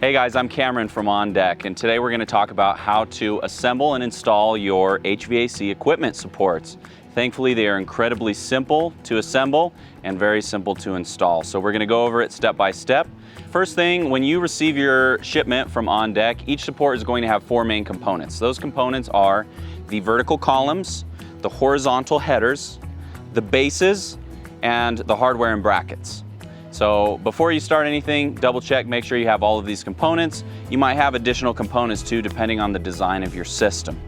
Hey guys, I'm Cameron from On Deck, and today we're going to talk about how to assemble and install your HVAC equipment supports. Thankfully, they are incredibly simple to assemble and very simple to install. So we're going to go over it step by step. First thing, when you receive your shipment from On Deck, each support is going to have four main components. Those components are the vertical columns, the horizontal headers, the bases, and the hardware and brackets. So before you start anything, double check, make sure you have all of these components. You might have additional components too, depending on the design of your system.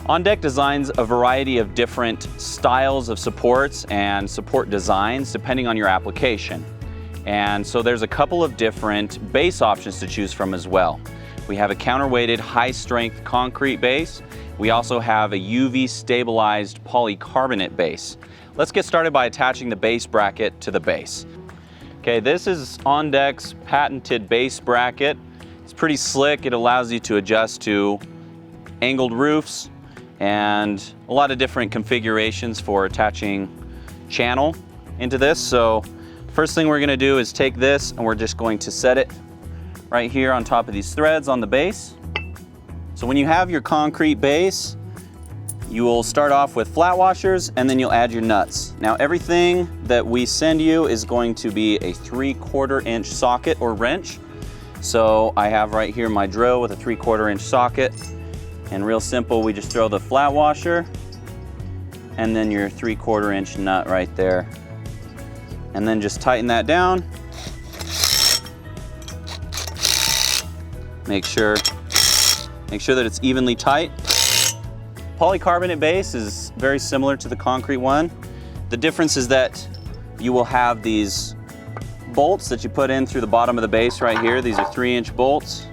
On Deck designs a variety of different styles of supports and support designs depending on your application. And so there's a couple of different base options to choose from as well. We have a counterweighted high-strength concrete base. We also have a UV stabilized polycarbonate base. Let's get started by attaching the base bracket to the base. Okay, this is On Deck's patented base bracket. It's pretty slick. It allows you to adjust to angled roofs and a lot of different configurations for attaching channel into this. So first thing we're gonna do is take this and we're just going to set it right here on top of these threads on the base. So when you have your concrete base, you will start off with flat washers and then you'll add your nuts. Now everything that we send you is going to be a 3/4 inch socket or wrench. So I have right here my drill with a 3/4 inch socket, and real simple, we just throw the flat washer and then your 3/4 inch nut right there. And then just tighten that down. Make sure that it's evenly tight. Polycarbonate base is very similar to the concrete one. The difference is that you will have these bolts that you put in through the bottom of the base right here. These are 3-inch bolts.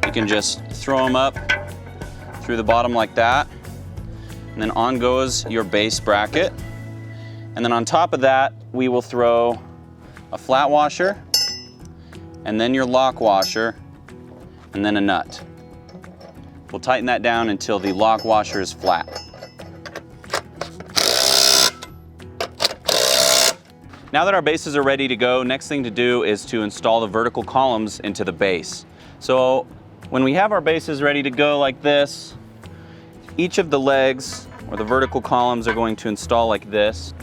You can just throw them up through the bottom like that. And then on goes your base bracket. And then on top of that, we will throw a flat washer, and then your lock washer, and then a nut. We'll tighten that down until the lock washer is flat. Now that our bases are ready to go, next thing to do is to install the vertical columns into the base. So when we have our bases ready to go like this, each of the legs or the vertical columns are going to install like this,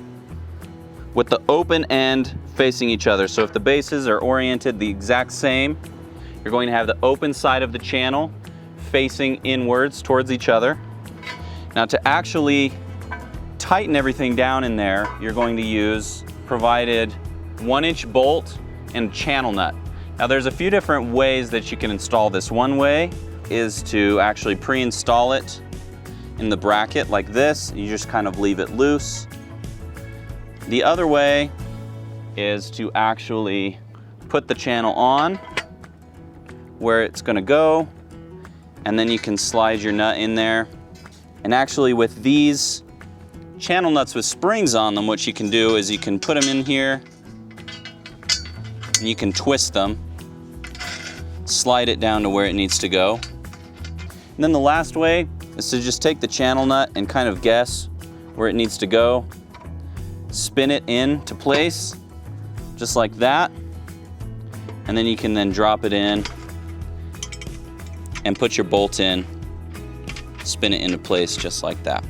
with the open end facing each other. So if the bases are oriented the exact same, you're going to have the open side of the channel facing inwards towards each other. Now to actually tighten everything down in there, you're going to use provided 1-inch bolt and channel nut. Now there's a few different ways that you can install this. One way is to actually pre-install it in the bracket like this. You just kind of leave it loose. The other way is to actually put the channel on where it's going to go, and then you can slide your nut in there. And actually with these channel nuts with springs on them, what you can do is you can put them in here and you can twist them, slide it down to where it needs to go. And then the last way is to just take the channel nut and kind of guess where it needs to go, spin it into place just like that, and then you can then drop it in and put your bolt in, spin it into place just like that.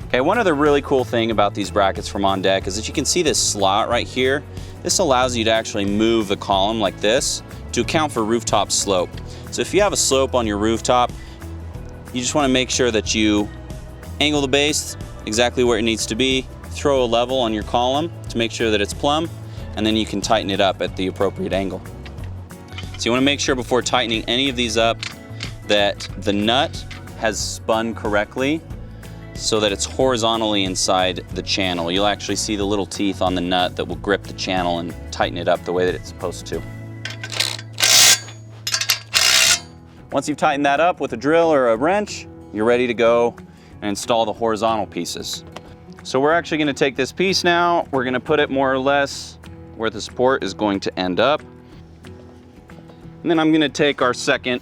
Okay, one other really cool thing about these brackets from On Deck is that you can see this slot right here. This allows you to actually move the column like this to account for rooftop slope. So if you have a slope on your rooftop, you just want to make sure that you angle the base exactly where it needs to be, throw a level on your column to make sure that it's plumb, and then you can tighten it up at the appropriate angle. So you want to make sure before tightening any of these up that the nut has spun correctly so that it's horizontally inside the channel. You'll actually see the little teeth on the nut that will grip the channel and tighten it up the way that it's supposed to. Once you've tightened that up with a drill or a wrench, you're ready to go and install the horizontal pieces. So we're actually going to take this piece now, we're going to put it more or less where the support is going to end up. And then I'm going to take our second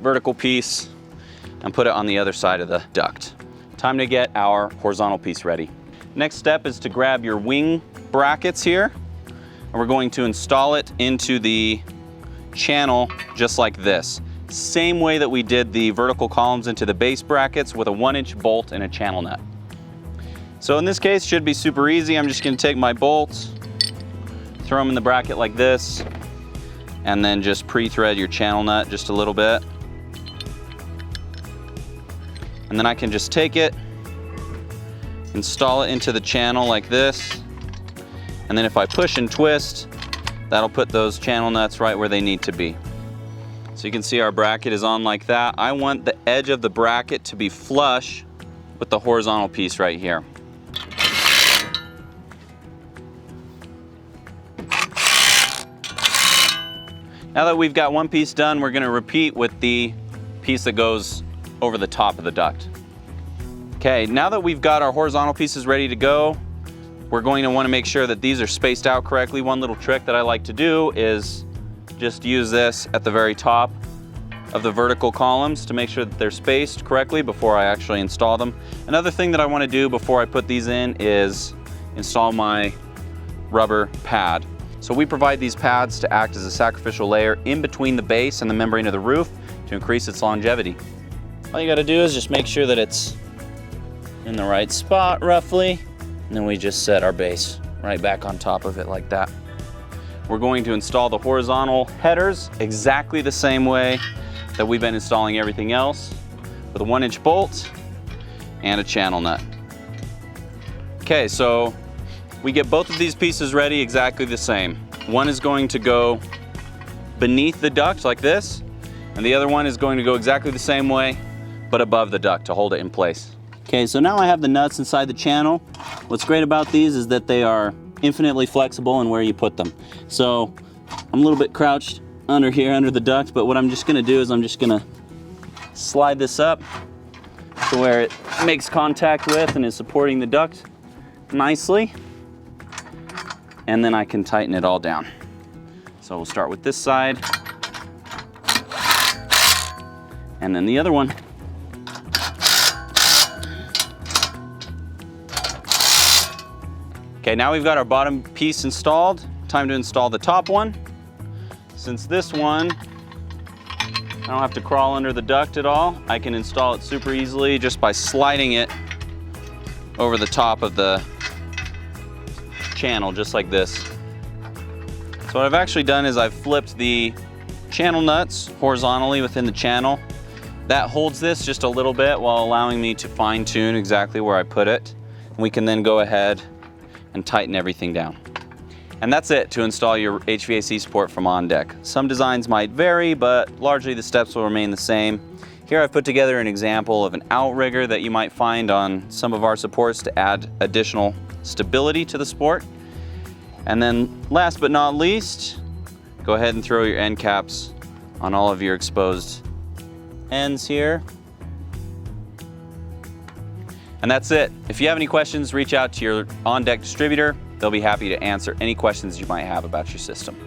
vertical piece and put it on the other side of the duct. Time to get our horizontal piece ready. Next step is to grab your wing brackets here, and we're going to install it into the channel just like this. Same way that we did the vertical columns into the base brackets with a 1-inch bolt and a channel nut. So in this case, should be super easy. I'm just gonna take my bolts, throw them in the bracket like this, and then just pre-thread your channel nut just a little bit. And then I can just take it, install it into the channel like this, and then if I push and twist, that'll put those channel nuts right where they need to be. So you can see our bracket is on like that. I want the edge of the bracket to be flush with the horizontal piece right here. Now that we've got one piece done, we're gonna repeat with the piece that goes over the top of the duct. Okay, now that we've got our horizontal pieces ready to go, we're going to want to make sure that these are spaced out correctly. One little trick that I like to do is just use this at the very top of the vertical columns to make sure that they're spaced correctly before I actually install them. Another thing that I want to do before I put these in is install my rubber pad. So we provide these pads to act as a sacrificial layer in between the base and the membrane of the roof to increase its longevity. All you got to do is just make sure that it's in the right spot roughly, and then we just set our base right back on top of it like that. We're going to install the horizontal headers exactly the same way that we've been installing everything else, with a 1-inch bolt and a channel nut. Okay, so we get both of these pieces ready exactly the same. One is going to go beneath the duct like this, and the other one is going to go exactly the same way, but above the duct to hold it in place. Okay, so now I have the nuts inside the channel. What's great about these is that they are infinitely flexible in where you put them. So I'm a little bit crouched under here, under the duct, but what I'm just gonna do is I'm just gonna slide this up to where it makes contact with and is supporting the duct nicely. And then I can tighten it all down. So we'll start with this side, and then the other one. Okay, now we've got our bottom piece installed. Time to install the top one. Since this one, I don't have to crawl under the duct at all. I can install it super easily just by sliding it over the top of the channel, just like this. So what I've actually done is I've flipped the channel nuts horizontally within the channel. That holds this just a little bit while allowing me to fine tune exactly where I put it. We can then go ahead and tighten everything down. And that's it to install your HVAC support from On Deck. Some designs might vary, but largely the steps will remain the same. Here I've put together an example of an outrigger that you might find on some of our supports to add additional stability to the support. And then last but not least, go ahead and throw your end caps on all of your exposed ends here. And that's it. If you have any questions, reach out to your On Deck distributor. They'll be happy to answer any questions you might have about your system.